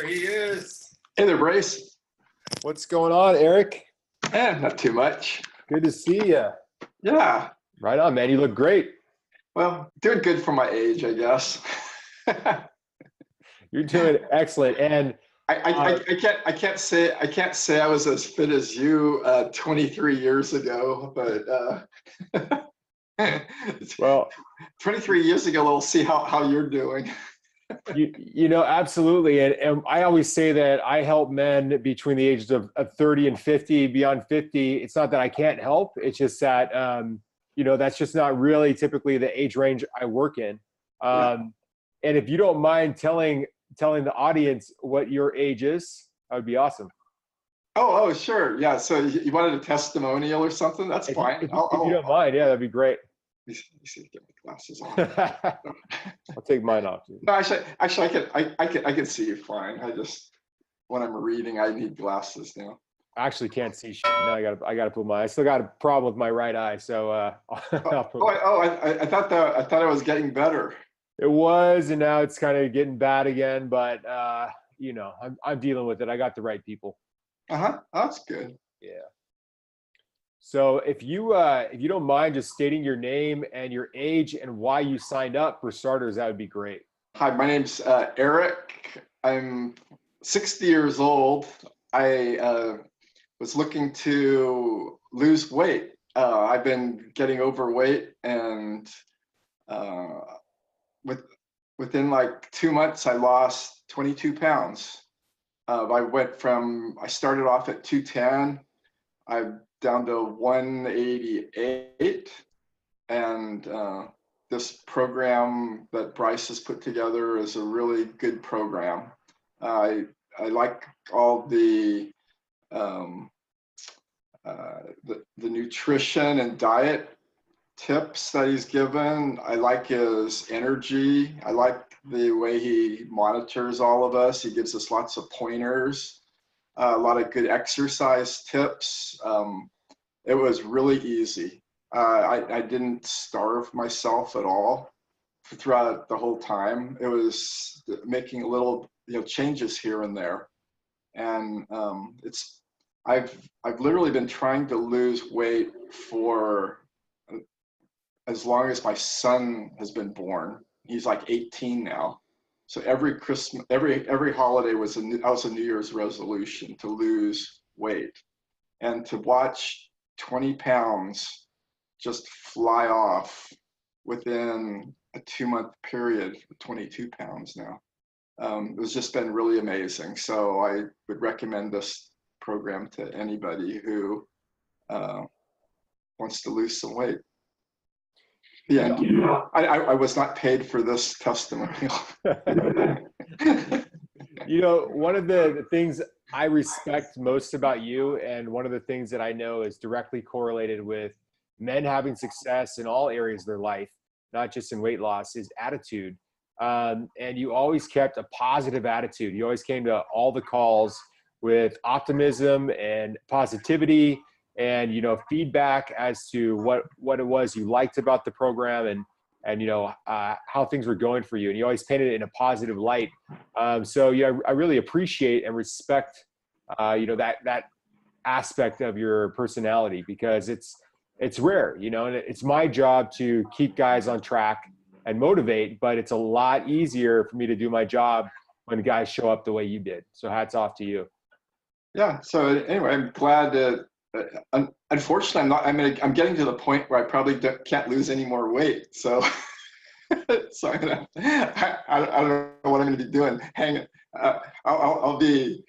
There he is. Hey there, Bryce. What's going on, Eric? Not too much. Good to see you. Yeah. Right on, man. You look great. Well, doing good for my age, I guess. You're doing excellent. And I can't say I was as fit as you 23 years ago, but well, 23 years ago, we'll see how you're doing. you know, absolutely. And I always say that I help men between the ages of 30 and 50. Beyond 50, it's not that I can't help. It's just that, you know, that's just not really typically the age range I work in. And if you don't mind telling the audience what your age is, that would be awesome. Oh, sure. Yeah. So you wanted a testimonial or something? That's fine. If you don't mind, yeah, that'd be great. Let me see, get my glasses on. I'll take mine off. Too. No, actually, I can see you fine. I just, when I'm reading, I need glasses now. I actually can't see shit. Now I gotta put I still got a problem with my right eye. So I thought I was getting better. It was, and now it's kind of getting bad again. But you know, I'm dealing with it. I got the right people. That's good. Yeah. So if you don't mind just stating your name and your age and why you signed up for starters, that would be great. Hi, my name's Eric. I'm 60 years old. I was looking to lose weight. I've been getting overweight, and within like 2 months, I lost 22 pounds. I started off at 210. I'm down to 188, and this program that Bryce has put together is a really good program. I like all the nutrition and diet tips that he's given. I like his energy. I like the way he monitors all of us. He gives us lots of pointers, a lot of good exercise tips. It was really easy. I didn't starve myself at all throughout the whole time. It was making little changes here and there, and I've literally been trying to lose weight for as long as my son has been born. He's like 18 now. So every Christmas, every holiday was a New Year's resolution to lose weight, and to watch 20 pounds just fly off within a 2-month period, 22 pounds now. It's just been really amazing. So I would recommend this program to anybody who wants to lose some weight. Yeah, I was not paid for this testimonial. You know, one of the things I respect most about you, and one of the things that I know is directly correlated with men having success in all areas of their life, not just in weight loss, is attitude. And you always kept a positive attitude. You always came to all the calls with optimism and positivity, and feedback as to what it was you liked about the program, and how things were going for you, and you always painted it in a positive light. So yeah, I really appreciate and respect that aspect of your personality, because it's rare, and it's my job to keep guys on track and motivate, but it's a lot easier for me to do my job when guys show up the way you did. So hats off to you. Yeah. So anyway, I'm glad that. Unfortunately, I'm getting to the point where I probably can't lose any more weight. So, so I don't know what I'm going to be doing. I'll be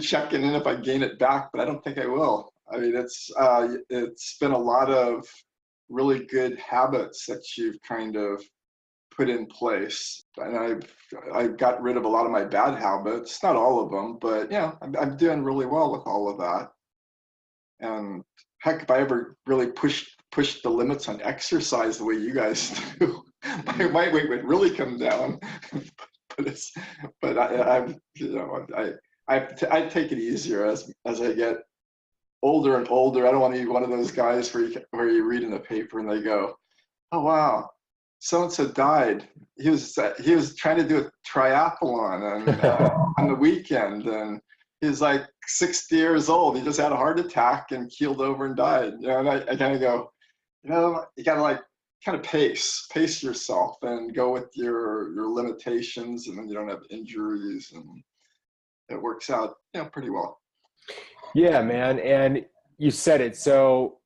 checking in if I gain it back, but I don't think I will. I mean, it's been a lot of really good habits that you've kind of put in place, and I've got rid of a lot of my bad habits, not all of them, but I'm doing really well with all of that. And heck, if I ever really pushed the limits on exercise the way you guys do, my weight would really come down. but I take it easier as I get older and older. I don't want to be one of those guys where you read in the paper and they go, "Oh wow, so-and-so died. He was trying to do a triathlon and on the weekend, and he was like 60 years old. He just had a heart attack and keeled over and died. You know, and I kind of go, you know, you got to like kind of pace yourself and go with your limitations, and then you don't have injuries, and it works out, you know, pretty well. Yeah, man. And you said it. So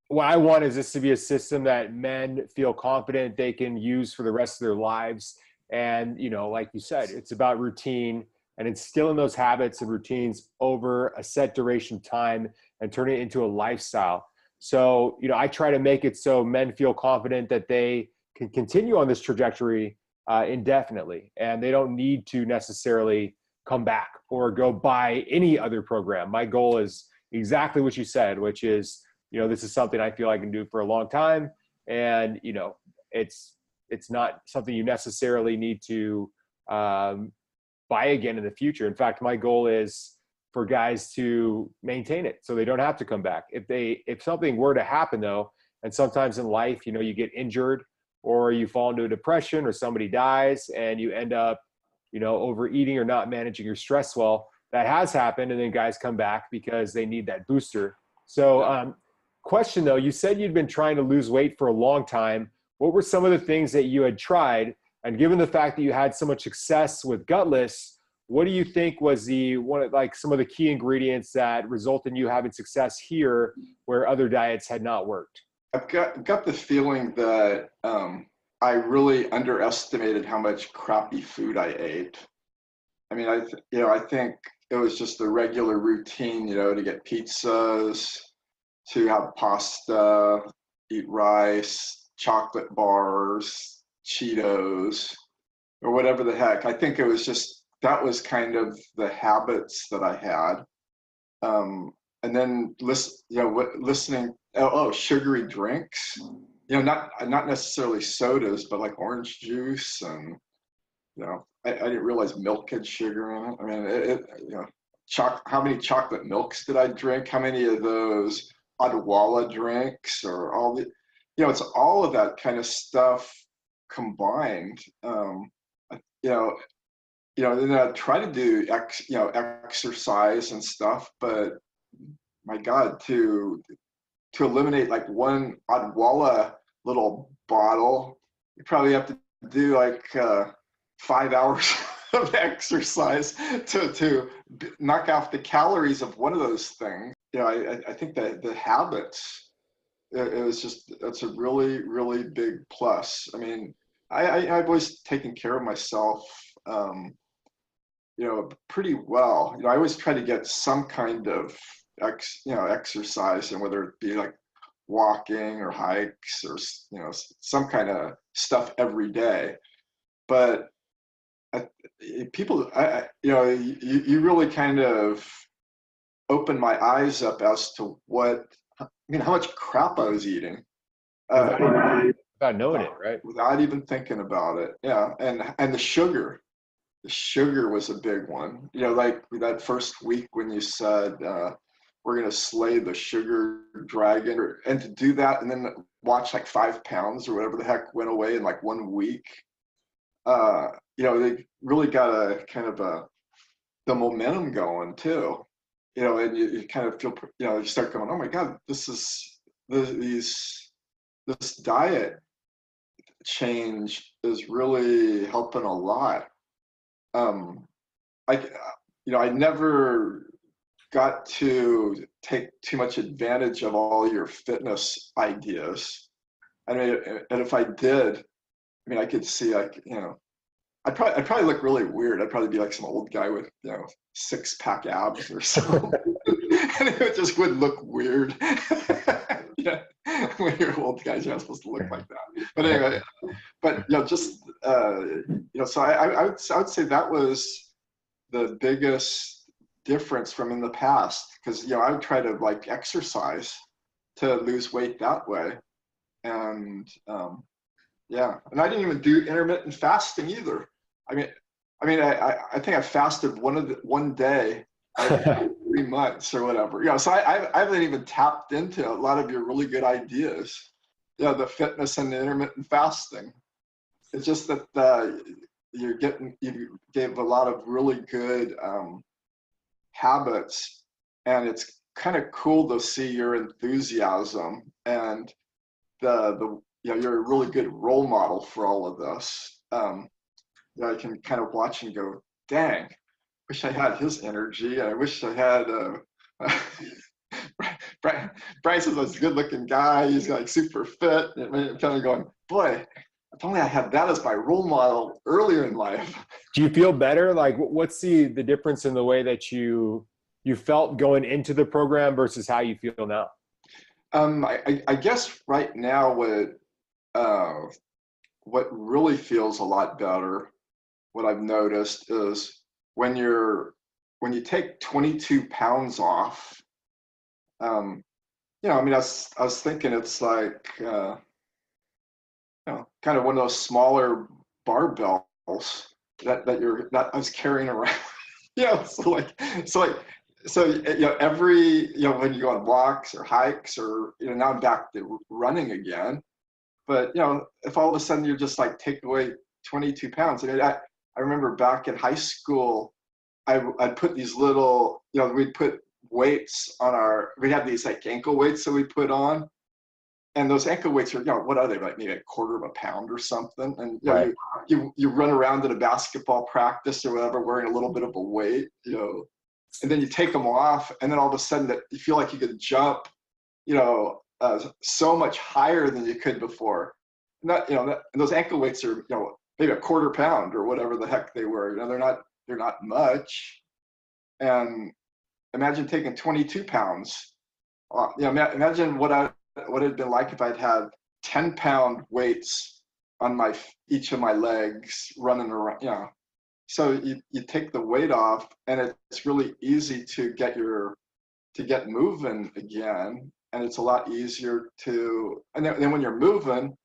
what I want is this to be a system that men feel confident they can use for the rest of their lives. And, you know, like you said, it's about routine and instilling those habits and routines over a set duration of time and turn it into a lifestyle. So, you know, I try to make it so men feel confident that they can continue on this trajectory indefinitely, and they don't need to necessarily come back or go buy any other program. My goal is exactly what you said, which is, you know, this is something I feel I can do for a long time. And, you know, it's not something you necessarily need to buy again in the future. In fact, my goal is for guys to maintain it so they don't have to come back. If something were to happen though, and sometimes in life, you know, you get injured or you fall into a depression or somebody dies and you end up, you know, overeating or not managing your stress well, that has happened. And then guys come back because they need that booster. So, question though, you said you'd been trying to lose weight for a long time. What were some of the things that you had tried? And given the fact that you had so much success with GUTLESS, what do you think was some of the key ingredients that result in you having success here where other diets had not worked? I've got the feeling that I really underestimated how much crappy food I ate. I mean, I think it was just the regular routine, you know, to get pizzas, to have pasta, eat rice, chocolate bars, Cheetos, or whatever the heck. I think it was just, that was kind of the habits that I had. And then listening, sugary drinks, you know, not necessarily sodas, but like orange juice, and, you know, I didn't realize milk had sugar in it. I mean, you know, how many chocolate milks did I drink? How many of those Odwalla drinks, or all the, you know, it's all of that kind of stuff combined. And I try to do exercise and stuff, but my God, to eliminate like one Odwalla little bottle, you probably have to do like 5 hours of exercise to knock off the calories of one of those things. You know, I think that the habits, that's a really, really big plus. I mean, I've always taken care of myself, you know, pretty well. You know, I always try to get some kind of exercise, and whether it be like walking or hikes or, you know, some kind of stuff every day. But you really kind of opened my eyes up as to how much crap I was eating. Without knowing it, right? Without even thinking about it. Yeah. And the sugar was a big one. You know, like that first week when you said, we're going to slay the sugar dragon, and to do that and then watch like 5 pounds or whatever the heck went away in like 1 week. You know, they really got the momentum going too, you know, and you kind of feel, you know, you start going, oh my God, this diet change is really helping a lot. I never got to take too much advantage of all your fitness ideas. I mean, and if I did, I mean, I could see, like, you know, I'd probably look really weird. I'd probably be like some old guy with, you know, 6-pack abs or something. And it just would look weird. Yeah, when you're old guys, you're not supposed to look like that. But anyway, you know, just you know, so I would say that was the biggest difference from in the past, because, you know, I would try to like exercise to lose weight that way, and yeah, and I didn't even do intermittent fasting either. I think I fasted one day every 3 months or whatever. You know, so I haven't even tapped into a lot of your really good ideas. the fitness and the intermittent fasting. It's just that you gave a lot of really good habits, and it's kind of cool to see your enthusiasm, and you're a really good role model for all of this. I can kind of watch and go, dang, wish I had his energy. I wish I had Bryce is a good-looking guy. He's like super fit. And I'm kind of going, boy, if only I had that as my role model earlier in life. Do you feel better? Like, what's the difference in the way that you felt going into the program versus how you feel now? I guess right now what really feels a lot better, what I've noticed is when you take 22 pounds off. I mean, I was thinking it's like kind of one of those smaller barbells that I was carrying around. Every when you go on walks or hikes, or now I'm back to running again. But if all of a sudden you're just like take away 22 pounds, I remember back in high school, I'd put these little, we'd put weights on we had these like ankle weights that we put on. And those ankle weights are, what are they, like maybe a quarter of a pound or something? And right. you run around at a basketball practice or whatever, wearing a little bit of a weight, and then you take them off, and then all of a sudden that you feel like you could jump, so much higher than you could before. And those ankle weights are, maybe a quarter pound or whatever the heck they were. They're not much. And imagine taking 22 pounds. Imagine what it'd been like if I'd had 10-pound weights on each of my legs running around. So you take the weight off, and it's really easy to get moving again, and it's a lot easier and then when you're moving,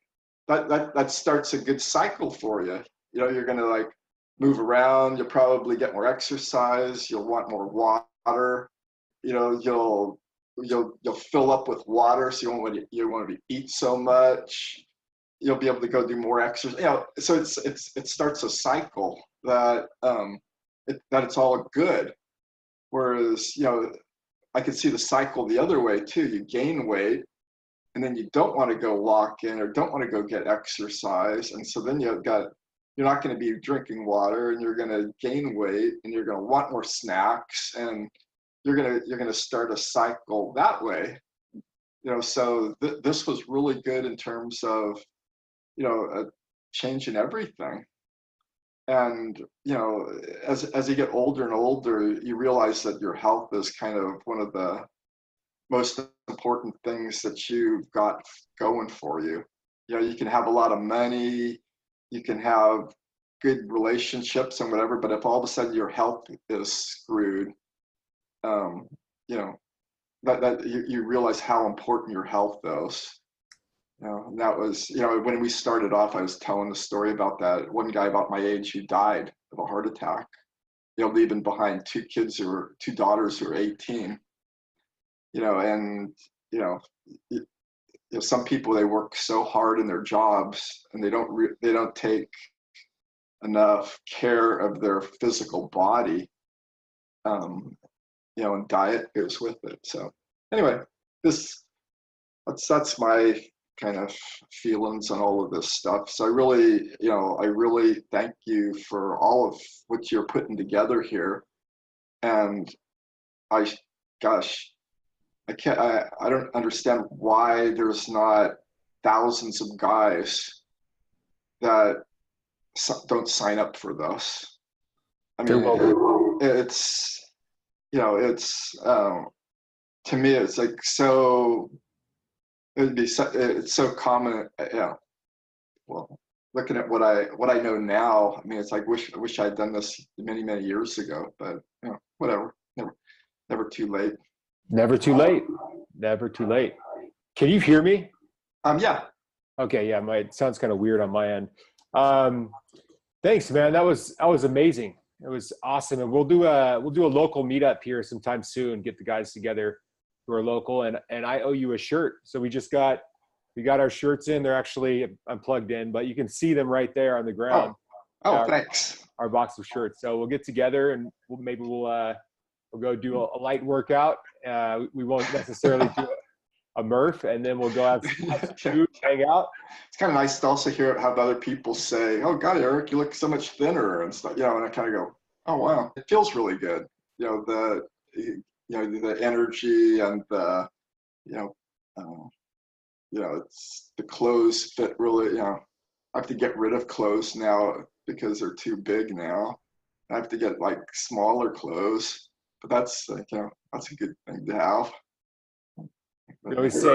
that starts a good cycle for you. You're gonna like move around. You'll probably get more exercise. You'll want more water. You'll fill up with water, so you won't want to eat so much. You'll be able to go do more exercise. So it starts a cycle that it's all good. Whereas I could see the cycle the other way too. You gain weight, and then you don't want to go walk in or don't want to go get exercise, and so then you're not going to be drinking water, and you're going to gain weight, and you're going to want more snacks, and you're gonna start a cycle that way. So this was really good in terms of changing everything. And as you get older and older, you realize that your health is kind of one of the most important things that you've got going for you. You can have a lot of money, you can have good relationships and whatever, but if all of a sudden your health is screwed, that you realize how important your health is. And that was, when we started off, I was telling the story about that one guy about my age who died of a heart attack, leaving behind two daughters who were 18, and, some people, they work so hard in their jobs, and they don't take enough care of their physical body. And diet goes with it. So anyway, that's my kind of feelings on all of this stuff. So I really thank you for all of what you're putting together here. And I don't understand why there's not thousands of guys that don't sign up for this. I mean, it's to me, it's like it's so common. Well, looking at what I know now, I mean, it's like, I wish I'd done this many, many years ago, but whatever, never too late. Never too late. Never too late. Can you hear me? Yeah. Okay. Yeah. It sounds kind of weird on my end. Thanks, man. That was amazing. It was awesome. And we'll do a local meetup here sometime soon, get the guys together who are local, and I owe you a shirt. So we just got We got our shirts in. They're actually unplugged in, but you can see them right there on the ground. Thanks. Our box of shirts. So we'll get together and maybe we'll go do a light workout. We won't necessarily do a Murph, and then we'll go out some food, hang out. It's kind of nice to also have other people say, "Oh God, Eric, you look so much thinner," and stuff. And I kind of go, "Oh wow, it feels really good." The energy and the it's the clothes fit really. I have to get rid of clothes now because they're too big now. I have to get like smaller clothes, but that's that's a good thing to have. We always say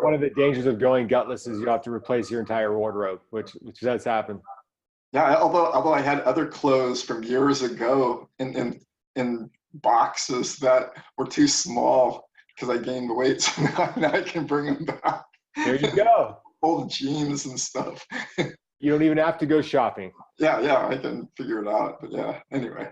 one of the dangers of going gutless is you have to replace your entire wardrobe, which does happen. Yeah, although I had other clothes from years ago in boxes that were too small because I gained weight, so now I can bring them back. There you go. Old jeans and stuff. You don't even have to go shopping. Yeah, I can figure it out. But yeah, anyway.